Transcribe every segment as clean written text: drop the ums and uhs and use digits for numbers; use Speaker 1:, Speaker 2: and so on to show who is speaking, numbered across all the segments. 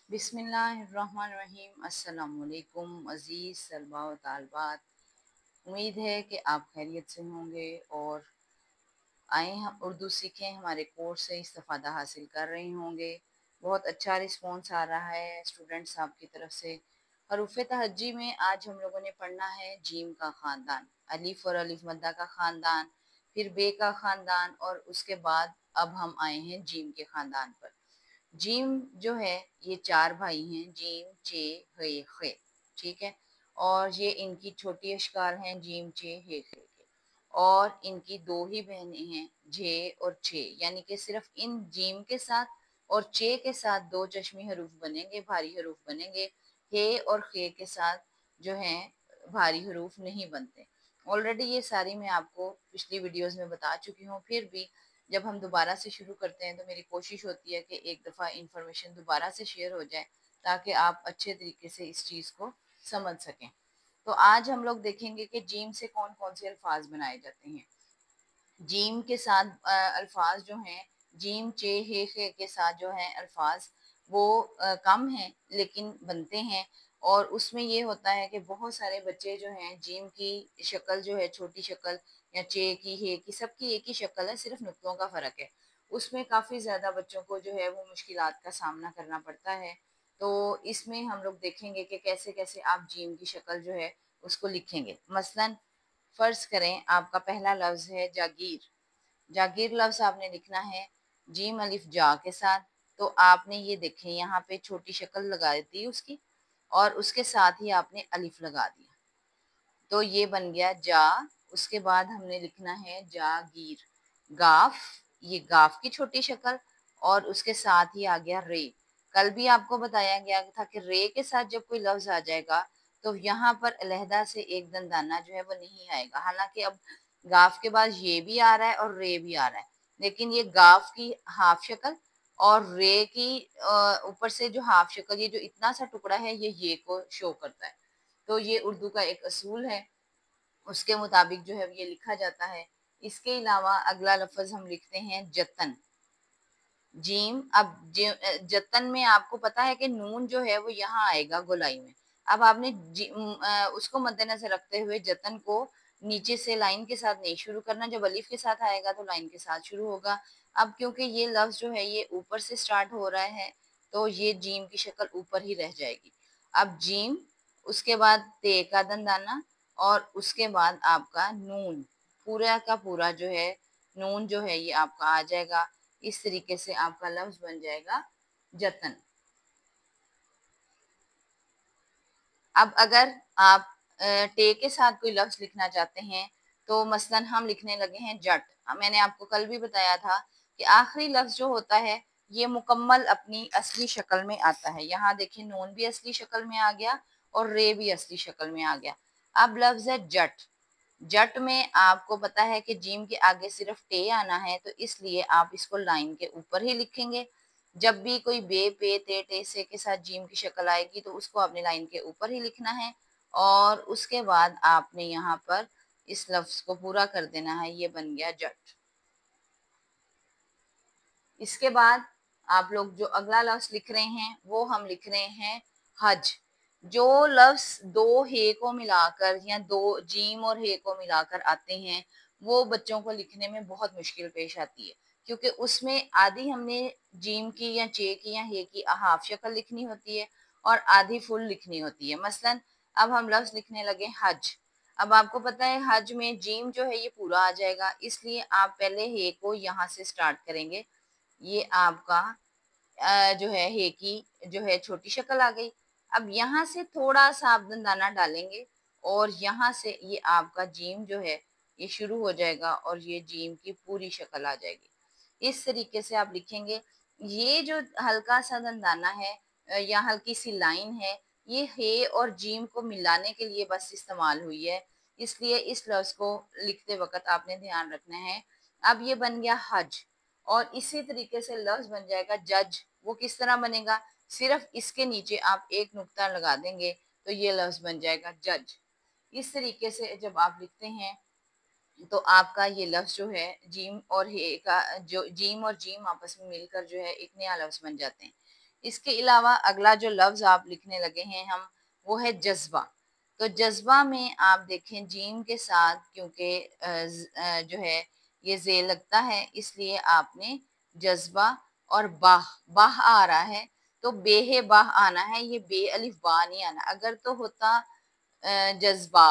Speaker 1: बिस्मिल्लाहिर्रहमानिर्रहीम। अस्सलामुअलैकुम अज़ीज़ तलबा व तालिबात। उम्मीद है कि आप खैरियत से होंगे और आए हम उर्दू सीखें हमारे कोर्स से इस्तिफ़ादा हासिल कर रहे होंगे। बहुत अच्छा रिस्पॉन्स आ रहा है स्टूडेंट साहब की तरफ से। हरूफ तहज्जी में आज हम लोगों ने पढ़ना है जीम का ख़ानदान, अलिफ और अलिफ मद्दा का ख़ानदान, फिर बे का ख़ानदान और उसके बाद अब हम आए हैं जीम के ख़ानदान पर। जीम जो है ये चार भाई हैं, जीम चे हे खे, ठीक है। और ये इनकी छोटी अशकार हैं, जीम चे हे खे के। और इनकी दो ही बहनें हैं, झे और छे, यानी कि सिर्फ इन जीम के साथ और चे के साथ दो चश्मी हरूफ बनेंगे, भारी हरूफ बनेंगे। हे और खे के साथ जो है भारी हरूफ नहीं बनते। ऑलरेडी ये सारी मैं आपको पिछली वीडियोस में बता चुकी हूँ, फिर भी जब हम दोबारा से शुरू करते हैं तो मेरी कोशिश होती है कि एक दफ़ा इंफॉर्मेशन दोबारा से शेयर हो जाए ताकि आप अच्छे तरीके से इस चीज़ को समझ सकें। तो आज हम लोग देखेंगे कि जीम से कौन कौन से अल्फाज बनाए जाते हैं। जीम के साथ अल्फाज जो हैं, जीम चे हे खे के साथ जो हैं अल्फाज वो कम हैं लेकिन बनते हैं। और उसमें ये होता है कि बहुत सारे बच्चे जो हैं जीम की शक्ल जो है छोटी शक्ल या चे की हे की सबकी एक ही शक्ल है, सिर्फ नुक्तों का फ़र्क है। उसमें काफ़ी ज़्यादा बच्चों को जो है वो मुश्किलात का सामना करना पड़ता है। तो इसमें हम लोग देखेंगे कि कैसे कैसे आप जीम की शक्ल जो है उसको लिखेंगे। मसलन फर्ज करें आपका पहला लफ्ज है जागीर। जागीर लफ्ज आपने लिखना है जीम अलिफ जा के साथ। तो आपने ये देखें यहाँ पे छोटी शक्ल लगा दी उसकी और उसके साथ ही आपने अलिफ लगा दिया, तो ये बन गया जा। उसके बाद हमने लिखना है जागीर, गाफ, ये गाफ की छोटी शक्ल और उसके साथ ही आ गया रे। कल भी आपको बताया गया था कि रे के साथ जब कोई लफ्ज आ जाएगा तो यहाँ पर अलहदा से एक दंदाना जो है वो नहीं आएगा। हालांकि अब गाफ के बाद ये भी आ रहा है और रे भी आ रहा है, लेकिन ये गाफ की हाफ शक्ल और रे की ऊपर से जो हाफ शक्ल, ये जो इतना सा टुकड़ा है ये को शो करता है। तो ये उर्दू का एक असूल है, उसके मुताबिक जो है ये लिखा जाता है। इसके अलावा अगला लफ्ज हम लिखते हैं जतन, जीम। अब जतन में आपको पता है कि नून जो है वो यहाँ आएगा गोलाई में। अब आपने उसको मद्देनजर रखते हुए जतन को नीचे से लाइन के साथ नहीं शुरू करना, जब अलिफ के साथ आएगा तो लाइन के साथ शुरू होगा। अब क्योंकि ये लफ्ज जो है ये ऊपर से स्टार्ट हो रहा है तो ये जीम की शक्ल ऊपर ही रह जाएगी। अब जीम, उसके बाद ते का दंदाना और उसके बाद आपका नून, पूरा का पूरा जो है नून जो है ये आपका आ जाएगा। इस तरीके से आपका लफ्ज बन जाएगा जतन। अब अगर आप टे के साथ कोई लफ्ज लिखना चाहते हैं तो मसलन हम लिखने लगे हैं जट। मैंने आपको कल भी बताया था कि आखिरी लफ्ज जो होता है ये मुकम्मल अपनी असली शक्ल में आता है। यहाँ देखिए नून भी असली शक्ल में आ गया और रे भी असली शक्ल में आ गया। अब लफ्ज है जट। जट में आपको पता है कि जीम के आगे सिर्फ टे आना है, तो इसलिए आप इसको लाइन के ऊपर ही लिखेंगे। जब भी कोई बे पे ते टे से के साथ जीम की शक्ल आएगी तो उसको अपनी लाइन के ऊपर ही लिखना है और उसके बाद आपने यहाँ पर इस लफ्ज को पूरा कर देना है। ये बन गया जट। इसके बाद आप लोग जो अगला लफ्ज लिख रहे हैं वो हम लिख रहे हैं हज। जो लफ्ज दो हे को मिलाकर या दो जीम और हे को मिलाकर आते हैं वो बच्चों को लिखने में बहुत मुश्किल पेश आती है, क्योंकि उसमें आधी हमने जीम की या चे की या हे की हाफ शक्ल लिखनी होती है और आधी फुल लिखनी होती है। मसलन अब हम लफ्ज लिखने लगे हज। अब आपको पता है हज में जीम जो है ये पूरा आ जाएगा, इसलिए आप पहले हे को यहाँ से स्टार्ट करेंगे। ये आपका जो है हे की जो है छोटी शक्ल आ गई। अब यहाँ से थोड़ा सा आप दंदाना डालेंगे और यहाँ से ये आपका जीम जो है ये शुरू हो जाएगा और ये जीम की पूरी शक्ल आ जाएगी। इस तरीके से आप लिखेंगे। ये जो हल्का सा दंदाना है या हल्की सी लाइन है ये हे और जीम को मिलाने के लिए बस इस्तेमाल हुई है, इसलिए इस लफ्ज को लिखते वक्त आपने ध्यान रखना है। अब ये बन गया हज और इसी तरीके से लफ्ज बन जाएगा जज। वो किस तरह बनेगा, सिर्फ इसके नीचे आप एक नुक्ता लगा देंगे तो ये लफ्ज बन जाएगा जज। इस तरीके से जब आप लिखते हैं तो आपका ये लफ्ज जो है जीम और हे का जो जीम और जीम आपस में मिलकर जो है एक नया लफ्ज बन जाते हैं। इसके अलावा अगला जो लफ्ज आप लिखने लगे हैं हम, वो है जज्बा। तो जज्बा में आप देखें जीम के साथ, क्योंकि जो है ये जे लगता है, इसलिए आपने जज्बा और बाह, बाह आ रहा है तो बेहे बाह आना है, ये बे अलिफ बा नहीं आना। अगर तो होता जज्बा,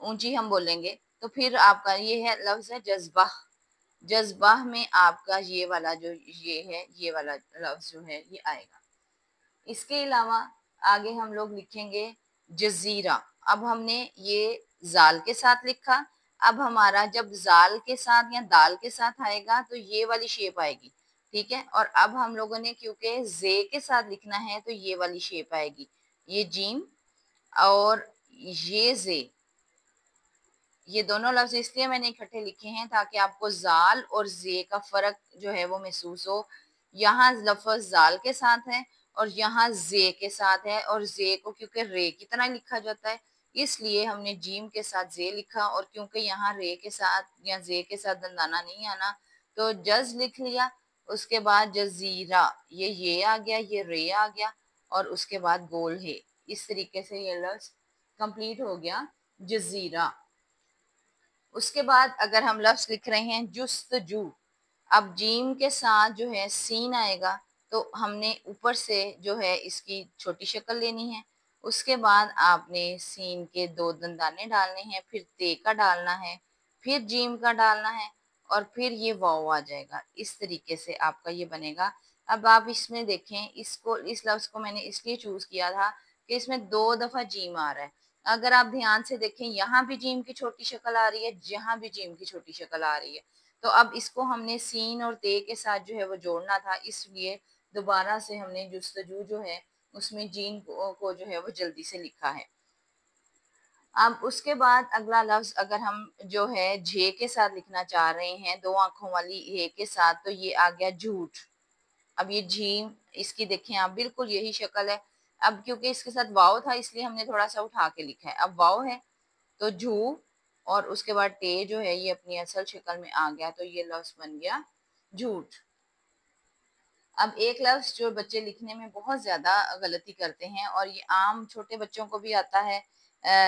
Speaker 1: ऊंची हम बोलेंगे, तो फिर आपका ये है लफ्ज है जज्बा। जज्बा में आपका ये वाला जो ये है, ये वाला लफ्ज जो है ये आएगा। इसके अलावा आगे हम लोग लिखेंगे जजीरा। अब हमने ये जाल के साथ लिखा, अब हमारा जब जाल के साथ या दाल के साथ आएगा तो ये वाली शेप आएगी, ठीक है। और अब हम लोगों ने क्योंकि जे के साथ लिखना है तो ये वाली शेप आएगी, ये जीम और ये जे। ये दोनों लफ्ज इसलिए मैंने इकट्ठे लिखे हैं ताकि आपको जाल और जे का फर्क जो है वो महसूस हो। यहाँ लफ्ज जाल के साथ है और यहाँ जे के साथ है, और जे को क्योंकि रे की तरह लिखा जाता है इसलिए हमने जीम के साथ जे लिखा, और क्योंकि यहाँ रे के साथ या जे के साथ दंदाना नहीं आना तो जज लिख लिया। उसके बाद जजीरा, ये आ गया, ये रे आ गया, और उसके बाद गोल है। इस तरीके से ये लफ्ज कंप्लीट हो गया जजीरा। उसके बाद अगर हम लफ्ज लिख रहे हैं जुस्तजू, अब जीम के साथ जो है सीन आएगा तो हमने ऊपर से जो है इसकी छोटी शक्ल लेनी है। उसके बाद आपने सीन के दो दंदाने डालने हैं, फिर ते का डालना है, फिर जीम का डालना है, और फिर ये वाव आ जाएगा। इस तरीके से आपका ये बनेगा। अब आप इसमें देखें, इसको, इस लफ्ज को मैंने इसलिए चूज किया था कि इसमें 2 दफा जीम आ रहा है। अगर आप ध्यान से देखें, यहाँ भी जीम की छोटी शक्ल आ रही है, जहाँ भी जीम की छोटी शक्ल आ रही है। तो अब इसको हमने सीन और ते के साथ जो है वो जोड़ना था, इसलिए दोबारा से हमने जुस्तजू जो है उसमें जीन को जो है वो जल्दी से लिखा है। अब उसके बाद अगला लफ्ज अगर हम जो है झे के साथ लिखना चाह रहे हैं, 2 आंखों वाली हे के साथ, तो ये आ गया झूठ। अब ये झीम, इसकी देखें आप, बिल्कुल यही शक्ल है। अब क्योंकि इसके साथ वाव था इसलिए हमने थोड़ा सा उठा के लिखा है। अब वाव है तो झू, और उसके बाद टे जो है ये अपनी असल शक्ल में आ गया, तो ये लफ्ज बन गया झूठ। अब एक लफ्ज जो बच्चे लिखने में बहुत ज्यादा गलती करते हैं, और ये आम छोटे बच्चों को भी आता है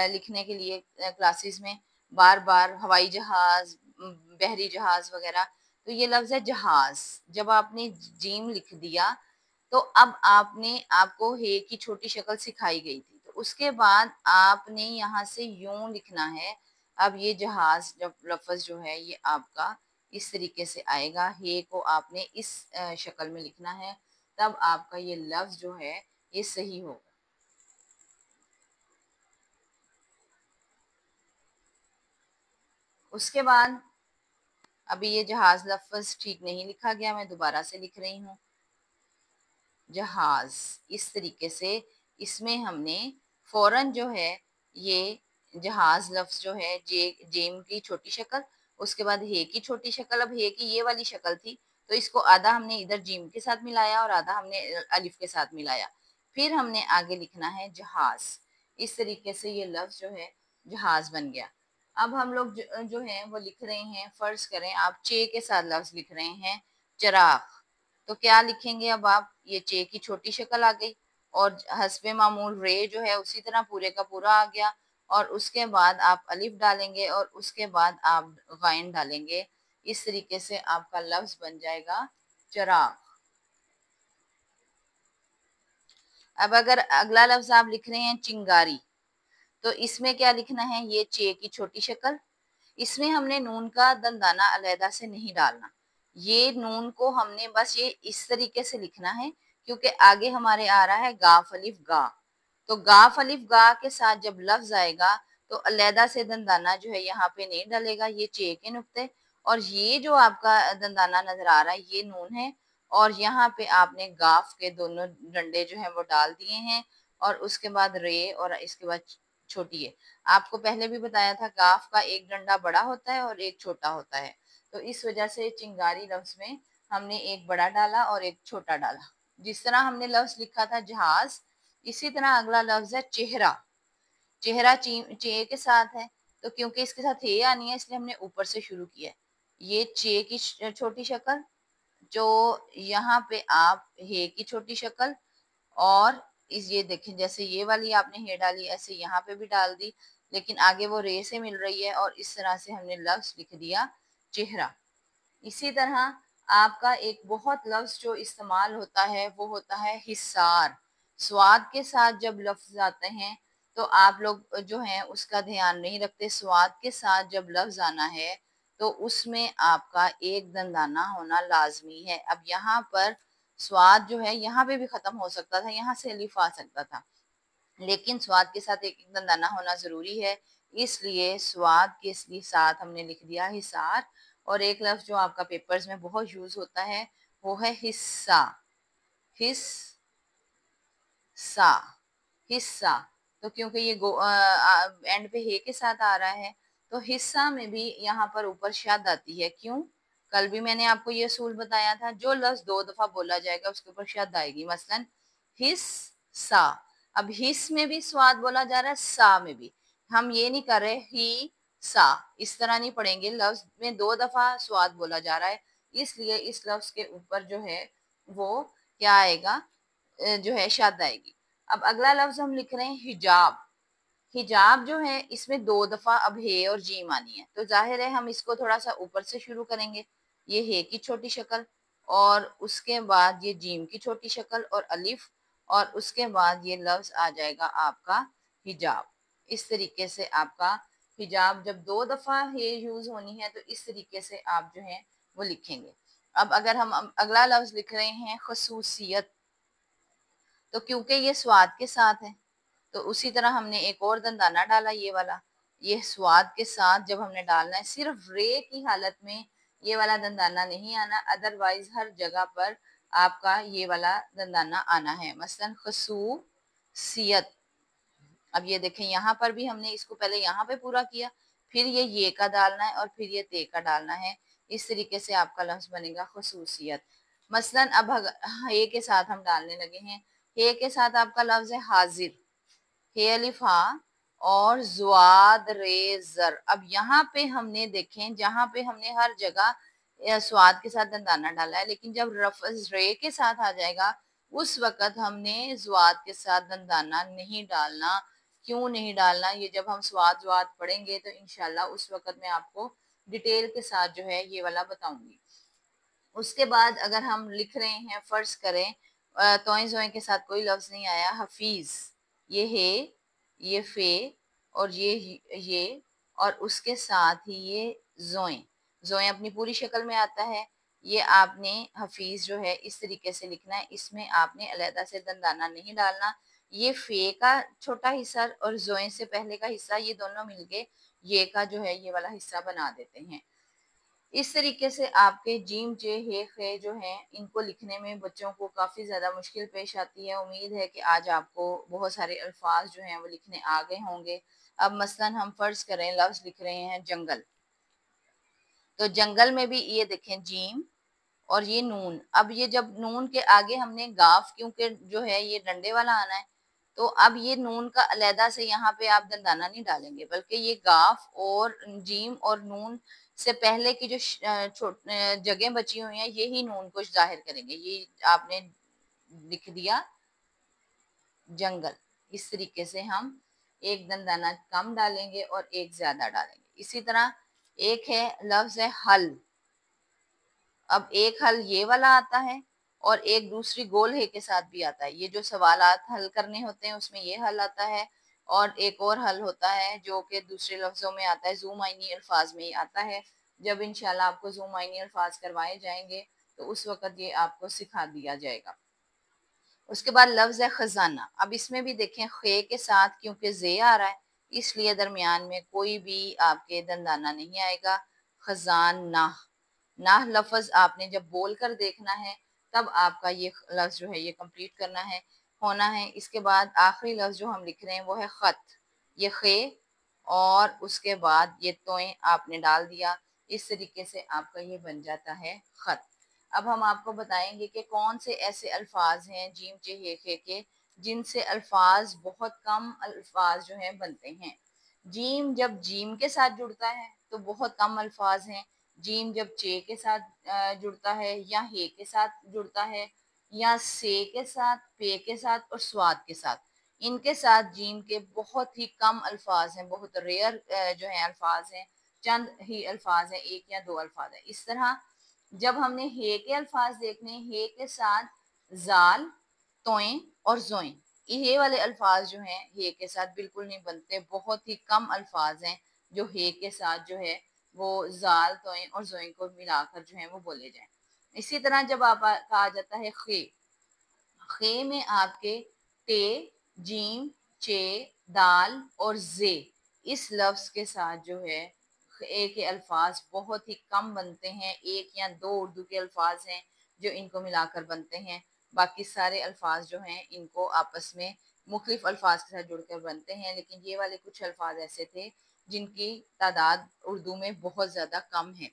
Speaker 1: लिखने के लिए क्लासेस में, बार बार हवाई जहाज, बहरी जहाज वगैरह, तो ये लफ्ज है जहाज। जब आपने जीम लिख दिया तो अब आपने, आपको हे की छोटी शक्ल सिखाई गई थी, तो उसके बाद आपने यहाँ से यूं लिखना है। अब ये जहाज जब लफ्ज जो है ये आपका इस तरीके से आएगा, हे को आपने इस शक्ल में लिखना है, तब आपका ये लफ्ज जो है ये सही होगा। उसके बाद अभी ये जहाज लफ्ज ठीक नहीं लिखा गया, मैं दोबारा से लिख रही हूँ जहाज। इस तरीके से इसमें हमने फौरन जो है ये जहाज लफ्ज जो है जेम की छोटी शक्ल, उसके बाद हे की छोटी शक्ल। अब हे की ये वाली शक्ल थी तो इसको आधा हमने इधर जीम के साथ मिलाया और आधा हमने अलिफ के साथ मिलाया, फिर हमने आगे लिखना है जहाज। इस तरीके से ये लफ्ज जो है जहाज बन गया। अब हम लोग जो है वो लिख रहे हैं, फर्ज करें आप चे के साथ लफ्ज लिख रहे हैं चराग, तो क्या लिखेंगे? अब आप, ये चे की छोटी शक्ल आ गई और हस्बे मामूल रे जो है उसी तरह पूरे का पूरा आ गया, और उसके बाद आप अलिफ डालेंगे और उसके बाद आप गाइन डालेंगे। इस तरीके से आपका लफ्ज बन जाएगा चराग। अब अगर अगला लफ्ज आप लिख रहे हैं चिंगारी, तो इसमें क्या लिखना है? ये चे की छोटी शक्ल, इसमें हमने नून का दंदाना अलहदा से नहीं डालना, ये नून को हमने बस ये इस तरीके से लिखना है, क्योंकि आगे हमारे आ रहा है गाफ अलिफ गा। तो गाफ अलिफ गा के साथ जब लफ्ज आएगा तो अलहदा से दंदाना जो है यहाँ पे नहीं डलेगा, ये चे के नुक्ते, और ये जो आपका दंदाना नजर आ रहा है ये नून है, और यहाँ पे आपने गाफ के दोनों डंडे जो है वो डाल दिए हैं, और उसके बाद रे, और इसके बाद छोटी है। आपको पहले भी बताया था गाफ का एक डंडा बड़ा होता है और एक छोटा होता है, तो इस वजह से चिंगारी लफ्ज में हमने एक बड़ा डाला और एक छोटा डाला। जिस तरह हमने लफ्ज लिखा था जहाज, इसी तरह अगला लफ्ज है चेहरा। चेहरा चे के साथ है, तो क्योंकि इसके साथ हे आनी है इसलिए हमने ऊपर से शुरू किया है। ये चे की छोटी शक्ल, जो यहाँ पे आप हे की छोटी शक्ल और इस ये देखें जैसे ये वाली आपने हे डाली ऐसे यहाँ पे भी डाल दी, लेकिन आगे वो रे से मिल रही है और इस तरह से हमने लफ्ज लिख दिया चेहरा। इसी तरह आपका एक बहुत लफ्ज जो इस्तेमाल होता है वो होता है हिसार। स्वाद के साथ जब लफ्ज आते हैं तो आप लोग जो हैं उसका ध्यान नहीं रखते। स्वाद के साथ जब लफ्ज आना है तो उसमें आपका एक दंदाना होना लाजमी है। अब यहाँ पर स्वाद जो है यहाँ पे भी खत्म हो सकता था, यहाँ से अलिफ आ सकता था, लेकिन स्वाद के साथ एक दंदाना होना जरूरी है, इसलिए स्वाद के साथ हमने लिख दिया हिसार। और एक लफ्ज जो आपका पेपर्स में बहुत यूज होता है वो है हिस्सा। हिस्सा, हिस्सा। तो क्योंकि ये एंड पे हे के साथ आ रहा है तो हिस्सा में भी यहाँ पर ऊपर शद आती है। क्यों? कल भी मैंने आपको ये असूल बताया था, जो लफ्ज 2 दफा बोला जाएगा उसके ऊपर शद आएगी। मसलन हिस्सा, अब हिस में भी स्वाद बोला जा रहा है, सा में भी। हम ये नहीं कर रहे ही सा, इस तरह नहीं पढ़ेंगे। लफ्ज में 2 दफा स्वाद बोला जा रहा है, इसलिए इस लफ्ज के ऊपर जो है वो क्या आएगा, जो है शद आएगी। अब अगला लफ्ज हम लिख रहे हैं हिजाब। हिजाब जो है इसमें 2 दफा अब हे और जीम आनी है, तो जाहिर है हम इसको थोड़ा सा ऊपर से शुरू करेंगे। ये हे की छोटी शक्ल और उसके बाद ये जीम की छोटी शक्ल और अलिफ, और उसके बाद ये लफ्ज आ जाएगा आपका हिजाब। इस तरीके से आपका हिजाब जब 2 दफा हे यूज होनी है तो इस तरीके से आप जो है वो लिखेंगे। अब अगर हम अगला लफ्ज लिख रहे हैं खसूसियत, तो क्योंकि ये स्वाद के साथ है तो उसी तरह हमने एक और दंदाना डाला, ये वाला। ये स्वाद के साथ जब हमने डालना है, सिर्फ रे की हालत में ये वाला दंदाना नहीं आना, अदरवाइज हर जगह पर आपका ये वाला दंदाना आना है। मसलन खसूसियत। अब ये देखें यहाँ पर भी हमने इसको पहले यहाँ पे पूरा किया, फिर ये का डालना है और फिर ये ते का डालना है। इस तरीके से आपका लफ्ज बनेगा खसूसियत। मसलन अब हे के साथ हम डालने लगे हैं। हे के साथ आपका लफ्ज है हाजिर, हे अलिफ हा और जुआद रे जर। अब यहाँ पे हमने देखें, जहाँ पे हमने हर जगह स्वाद के साथ दंदाना डाला है, लेकिन जब रफज रे के साथ आ जाएगा उस वक्त हमने जुआद के साथ दंदाना नहीं डालना। क्यों नहीं डालना, ये जब हम स्वाद स्वाद पढ़ेंगे तो इंशाल्लाह उस वक्त मैं आपको डिटेल के साथ जो है ये वाला बताऊंगी। उसके बाद अगर हम लिख रहे हैं, फर्ज करें तोए जोए के साथ कोई लफ्ज नहीं आया, हफीज, ये है, ये फे और ये और उसके साथ ही ये जोए, जोए अपनी पूरी शक्ल में आता है। ये आपने हफीज जो है इस तरीके से लिखना है, इसमें आपने अलहदा से दंदाना नहीं डालना। ये फे का छोटा हिस्सा और जोए से पहले का हिस्सा, ये दोनों मिलके ये का जो है ये वाला हिस्सा बना देते हैं। इस तरीके से आपके जीम जे हे खे जो हैं इनको लिखने में बच्चों को काफ़ी ज़्यादा मुश्किल पेश आती है। उम्मीद है कि आज आपको बहुत सारे अल्फाज जो हैं वो लिखने आ गए होंगे। अब मसलन हम फर्ज करें लफ्ज लिख रहे हैं जंगल, तो जंगल में भी ये देखें जीम और ये नून। अब ये जब नून के आगे हमने गाफ, क्योंकि जो है ये डंडे वाला आना है, तो अब ये नून का अलहदा से यहाँ पे आप दंदाना नहीं डालेंगे, बल्कि ये गाफ और जीम और नून से पहले की जो जगह बची हुई हैं यही नून को जाहिर करेंगे। ये आपने लिख दिया जंगल। इस तरीके से हम एक दंदाना कम डालेंगे और एक ज्यादा डालेंगे। इसी तरह एक है लफ्ज है हल। अब एक हल ये वाला आता है और एक दूसरी गोल हे के साथ भी आता है। ये जो सवालात हल करने होते हैं उसमें ये हल आता है, और एक और हल होता है जो कि दूसरे लफ्जों में आता है, ज़ू मायनी अल्फाज में ही आता है। जब इंशाल्लाह आपको ज़ू मायनी अल्फाज करवाए जाएंगे तो उस वक्त ये आपको सिखा दिया जाएगा। उसके बाद लफ्ज है खजाना। अब इसमें भी देखें खे के साथ क्योंकि जे आ रहा है इसलिए दरमियान में कोई भी आपके दंदाना नहीं आएगा। खजाना, नाह लफ्ज आपने जब बोल कर देखना है तब आपका ये लफ्ज जो है ये कंप्लीट करना है, होना है। इसके बाद आखिरी लफ्ज जो हम लिख रहे हैं वो है खत। ये खे और उसके बाद ये तोए आपने डाल दिया। इस तरीके से आपका ये बन जाता है खत। अब हम आपको बताएंगे कि कौन से ऐसे अल्फाज हैं जीम चे हे खे के जिनसे अल्फाज बहुत कम अल्फाज जो हैं बनते हैं। जीम जब जीम के साथ जुड़ता है तो बहुत कम अल्फाज हैं, जीम जब चे के साथ जुड़ता है या हे के साथ जुड़ता है या से के साथ, पे के साथ और स्वाद के साथ, इनके साथ जीम के बहुत ही कम अल्फाज हैं, बहुत रेयर जो है अल्फाज हैं, चंद ही अल्फाज हैं, एक या दो अल्फाज हैं। इस तरह जब हमने हे के अल्फाज देखने, हे के साथ जाल, तोएं और जोएं, ये वाले अल्फाज जो हैं हे के साथ बिल्कुल नहीं बनते। बहुत ही कम अल्फाज हैं जो हे के साथ जो है वो जाल, तोएं और जोएं को मिलाकर जो है वो बोले जाएं। इसी तरह जब आप कहा जाता है खे, खे में आपके टे, जीम, चे, दाल और जे, इस लफ्ज के साथ जो है खे के अल्फाज बहुत ही कम बनते हैं। एक या दो उर्दू के अल्फाज हैं जो इनको मिलाकर बनते हैं। बाकी सारे अल्फाज जो हैं इनको आपस में मुख्तलिफ अल्फाज के साथ जुड़कर बनते हैं। लेकिन ये वाले कुछ अल्फाज ऐसे थे जिनकी तादाद उर्दू में बहुत ज़्यादा कम है।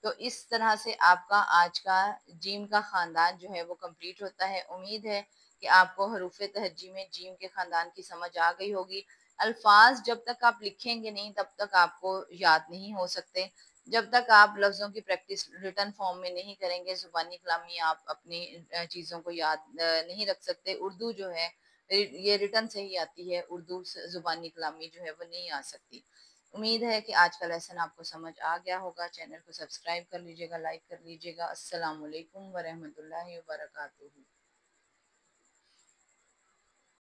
Speaker 1: तो इस तरह से आपका आज का जीम का खानदान जो है वो कंप्लीट होता है। उम्मीद है कि आपको हरूफ तहज्जी में जीम के खानदान की समझ आ गई होगी। अल्फाज जब तक आप लिखेंगे नहीं तब तक आपको याद नहीं हो सकते। जब तक आप लफ्ज़ों की प्रैक्टिस रिटन फॉर्म में नहीं करेंगे, ज़ुबानी कलामी आप अपनी चीज़ों को याद नहीं रख सकते। उर्दू जो है ये रिटन से ही आती है, उर्दू ज़ुबानी कलामी जो है वो नहीं आ सकती। उम्मीद है कि आज का लेसन आपको समझ आ गया होगा। चैनल को सब्सक्राइब कर लीजिएगा, लाइक कर लीजिएगा। अस्सलाम वालेकुम व रहमतुल्लाहि व बरकातुहू।